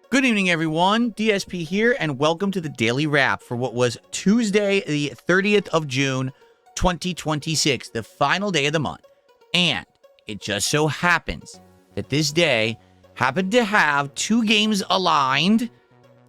Good evening, everyone. DSP here, and welcome to the Daily Wrap for what was Tuesday, the 30th of June, 2026, the final day of the month. And it just so happens that this day happened to have two games aligned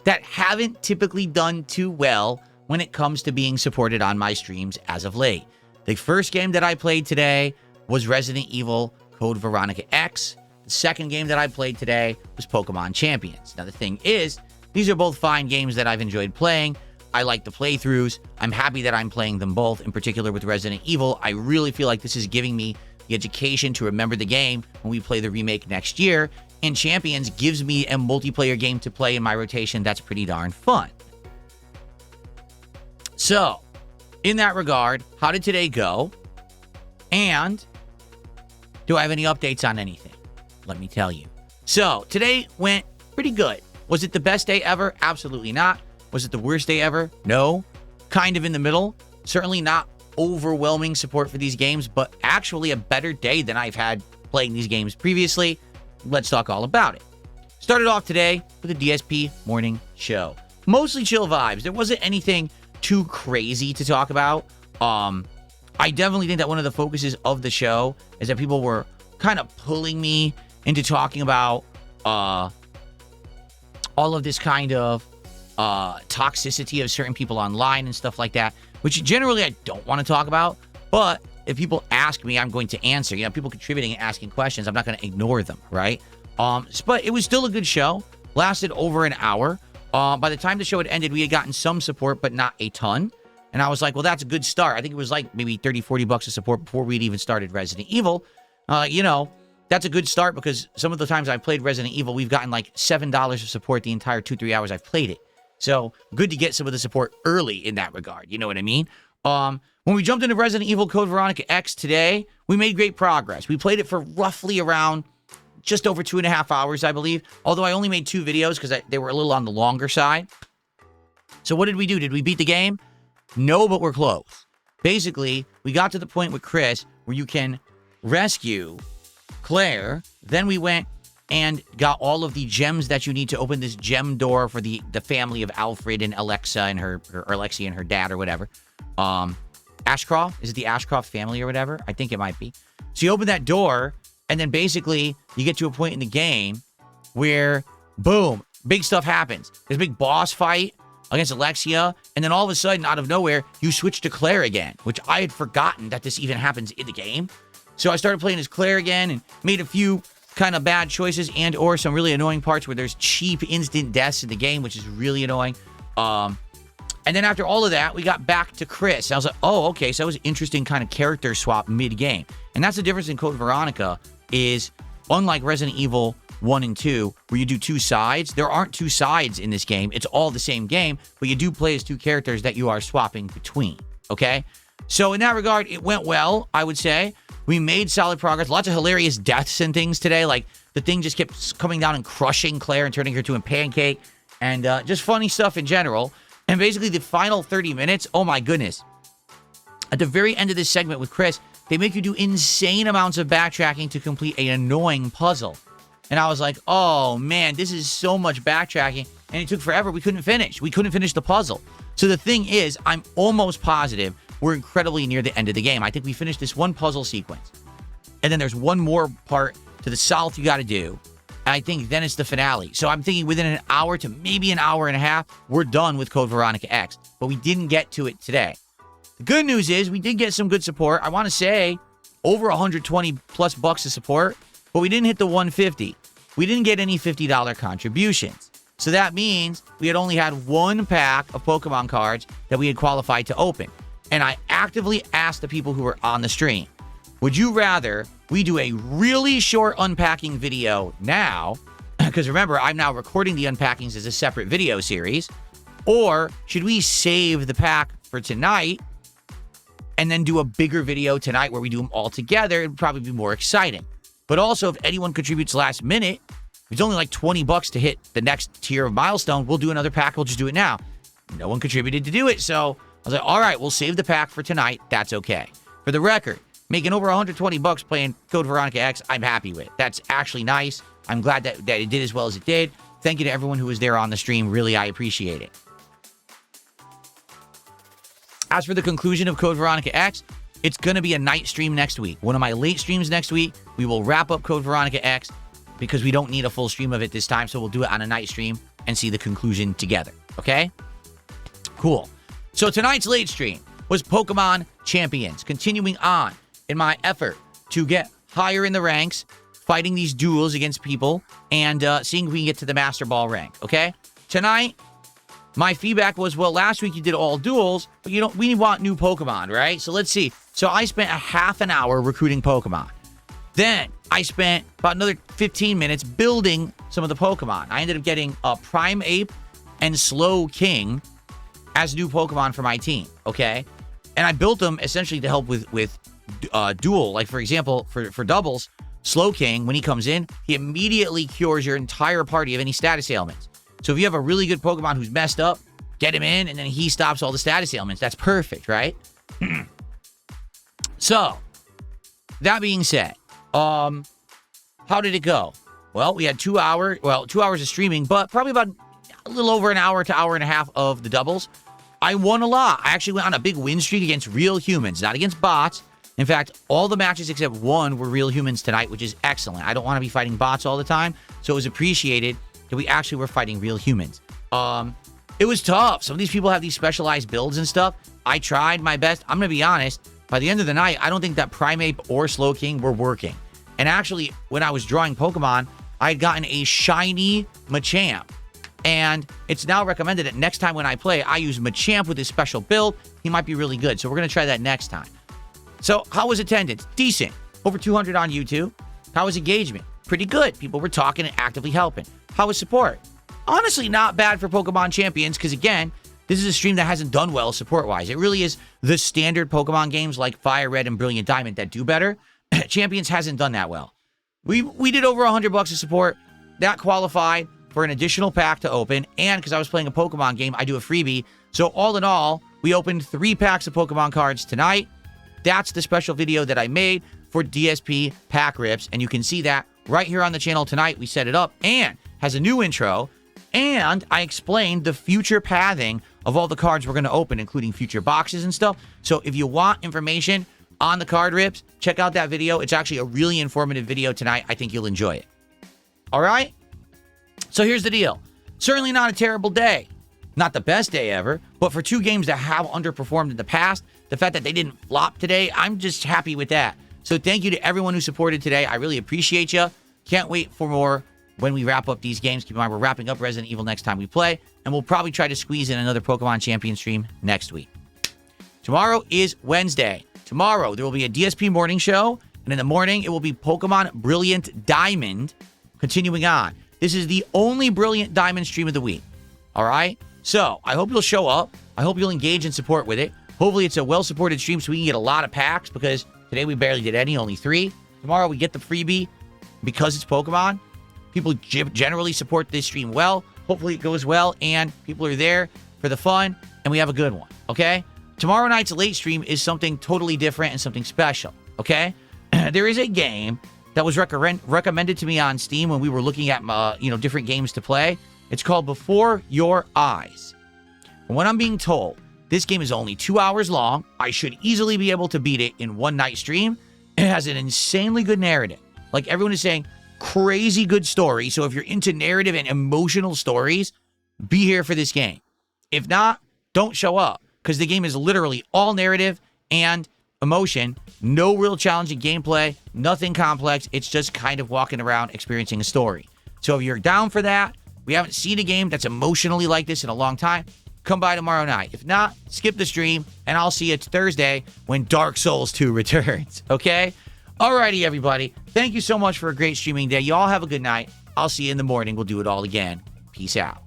that haven't typically done too well when it comes to being supported on my streams as of late. The first game that I played today was Resident Evil Code Veronica X. The second game that I played today was Pokemon Champions. Now, the thing is, these are both fine games that I've enjoyed playing. I like the playthroughs. I'm happy that I'm playing them both, in particular with Resident Evil. I really feel like this is giving me the education to remember the game when we play the remake next year. And Champions gives me a multiplayer game to play in my rotation that's pretty darn fun. So, in that regard, how did today go? And do I have any updates on anything? Let me tell you. So, today went pretty good. Was it the best day ever? Absolutely not. Was it the worst day ever? No. Kind of in the middle. Certainly not overwhelming support for these games, but actually a better day than I've had playing these games previously. Let's talk all about it. Started off today with a DSP morning show. Mostly chill vibes. There wasn't anything too crazy to talk about. I definitely think that one of the focuses of the show is that people were kind of pulling me into talking about all of this kind of toxicity of certain people online and stuff like that, which generally I don't want to talk about. But if people ask me, I'm going to answer. You know, people contributing and asking questions, I'm not going to ignore them, right? But it was still a good show. Lasted over an hour. By the time the show had ended, we had gotten some support, but not a ton. And I was like, well, that's a good start. I think it was like maybe 30, 40 bucks of support before we'd even started Resident Evil. You know, that's a good start because some of the times I've played Resident Evil, we've gotten like $7 of support the entire 2-3 hours I've played it. So good to get some of the support early in that regard. You know what I mean? When we jumped into Resident Evil Code Veronica X today, we made great progress. We played it for roughly around just over 2.5 hours, I believe. Although I only made 2 videos because they were a little on the longer side. So what did we do? Did we beat the game? No, but we're close. Basically, we got to the point with Chris where you can rescue Claire. Then we went and got all of the gems that you need to open this gem door for the family of Alfred and Alexa and her Alexia and her dad or whatever. Ashcroft? Is it the Ashcroft family or whatever? I think it might be. So you open that door, and then basically you get to a point in the game where, boom, big stuff happens. There's a big boss fight against Alexia, and then all of a sudden, out of nowhere, you switch to Claire again, which I had forgotten that this even happens in the game. So I started playing as Claire again and made a few kind of bad choices and or some really annoying parts where there's cheap instant deaths in the game, which is really annoying. And then after all of that, we got back to Chris. I was like, oh, okay, so that was an interesting kind of character swap mid-game. And that's the difference in Code Veronica is, unlike Resident Evil 1 and 2, where you do 2 sides, there aren't 2 sides in this game. It's all the same game, but you do play as 2 characters that you are swapping between, okay? So in that regard, it went well, I would say. We made solid progress. Lots of hilarious deaths and things today. Like, the thing just kept coming down and crushing Claire and turning her to a pancake. And just funny stuff in general. And basically, the final 30 minutes, oh my goodness. At the very end of this segment with Chris, they make you do insane amounts of backtracking to complete an annoying puzzle. And I was like, oh man, this is so much backtracking. And it took forever. We couldn't finish. We couldn't finish the puzzle. So the thing is, I'm almost positive we're incredibly near the end of the game. I think we finished this one puzzle sequence. And then there's one more part to the south you got to do. And I think then it's the finale. So I'm thinking within an hour to maybe an hour and a half, we're done with Code Veronica X. But we didn't get to it today. The good news is we did get some good support. I want to say over 120 plus bucks of support. But we didn't hit the 150. We didn't get any $50 contributions. So that means we had only had 1 pack of Pokemon cards that we had qualified to open. And I actively asked the people who were on the stream, would you rather we do a really short unpacking video now, because remember, I'm now recording the unpackings as a separate video series, or should we save the pack for tonight and then do a bigger video tonight where we do them all together? It'd probably be more exciting. But also, if anyone contributes last minute, it's only like 20 bucks to hit the next tier of milestone. We'll do another pack. We'll just do it now. No one contributed to do it, so I was like, all right, we'll save the pack for tonight. That's okay. For the record, making over 120 bucks playing Code Veronica X, I'm happy with. That's actually nice. I'm glad that it did as well as it did. thank you to everyone who was there on the stream. Really, I appreciate it. As for the conclusion of Code Veronica X, it's going to be a night stream next week. One of my late streams next week, we will wrap up Code Veronica X because we don't need a full stream of it this time, so we'll do it on a night stream and see the conclusion together, okay? Cool. So tonight's late stream was Pokemon Champions, continuing on in my effort to get higher in the ranks, fighting these duels against people, and seeing if we can get to the Master Ball rank, okay? Tonight, my feedback was, well, last week you did all duels, but we want new Pokemon, right? So let's see. So I spent a half an hour recruiting Pokemon. Then I spent about another 15 minutes building some of the Pokemon. I ended up getting a Prime Ape and Slow King as new Pokemon for my team, okay? And I built them essentially to help with duel. Like, for example, for doubles, Slow King, when he comes in, he immediately cures your entire party of any status ailments. So if you have a really good Pokemon who's messed up, get him in, and then he stops all the status ailments. That's perfect, right? So, that being said, how did it go? Well, we had 2 hours of streaming, but probably about a little over an hour to hour and a half of the doubles. I won a lot. I actually went on a big win streak against real humans, not against bots. In fact, all the matches except one were real humans tonight, which is excellent. I don't want to be fighting bots all the time, so it was appreciated that we actually were fighting real humans. It was tough. Some of these people have these specialized builds and stuff. I tried my best. I'm going to be honest. By the end of the night, I don't think that Primeape or Slow King were working. And actually, when I was drawing Pokemon, I had gotten a shiny Machamp. And it's now recommended that next time when I play, I use Machamp with his special build. He might be really good. So we're going to try that next time. So how was attendance? Decent. Over 200 on YouTube. How was engagement? Pretty good. People were talking and actively helping. How was support? Honestly, not bad for Pokemon Champions because, again, this is a stream that hasn't done well support-wise. It really is the standard Pokemon games like Fire Red and Brilliant Diamond that do better. Champions hasn't done that well. We did over $100 of support. That qualified for an additional pack to open. And because I was playing a Pokemon game, I do a freebie. So all in all, we opened 3 packs of Pokemon cards tonight. That's the special video that I made for DSP Pack Rips. And you can see that right here on the channel tonight. We set it up and has a new intro. And I explained the future pathing of all the cards we're going to open, including future boxes and stuff. So if you want information on the card rips, check out that video. It's actually a really informative video tonight. I think you'll enjoy it. All right? So here's the deal. Certainly not a terrible day. Not the best day ever, but for 2 games that have underperformed in the past, the fact that they didn't flop today, I'm just happy with that. So thank you to everyone who supported today. I really appreciate you. Can't wait for more when we wrap up these games. Keep in mind, we're wrapping up Resident Evil next time we play, and we'll probably try to squeeze in another Pokemon Champion stream next week. Tomorrow is Wednesday. Tomorrow, there will be a DSP morning show, and in the morning, it will be Pokemon Brilliant Diamond continuing on. This is the only Brilliant Diamond stream of the week. All right? So, I hope you'll show up. I hope you'll engage and support with it. Hopefully, it's a well-supported stream so we can get a lot of packs, because today we barely did any, only 3. Tomorrow, we get the freebie because it's Pokemon. People generally support this stream well. Hopefully it goes well, and people are there for the fun, and we have a good one, okay? Tomorrow night's late stream is something totally different and something special, okay? There is a game that was recommended to me on Steam when we were looking at, different games to play. It's called Before Your Eyes. And what I'm being told, this game is only 2 hours long. I should easily be able to beat it in one night stream. It has an insanely good narrative. Like everyone is saying, crazy good story. So if you're into narrative and emotional stories, be here for this game. If not, don't show up, because the game is literally all narrative and emotion. No real challenging gameplay, nothing complex. It's just kind of walking around experiencing a story. So if you're down for that, we haven't seen a game that's emotionally like this in a long time, come by tomorrow night. If not, skip the stream, and I'll see you Thursday when Dark Souls 2 returns, okay? Alrighty, everybody. Thank you so much for a great streaming day. You all have a good night. I'll see you in the morning. We'll do it all again. Peace out.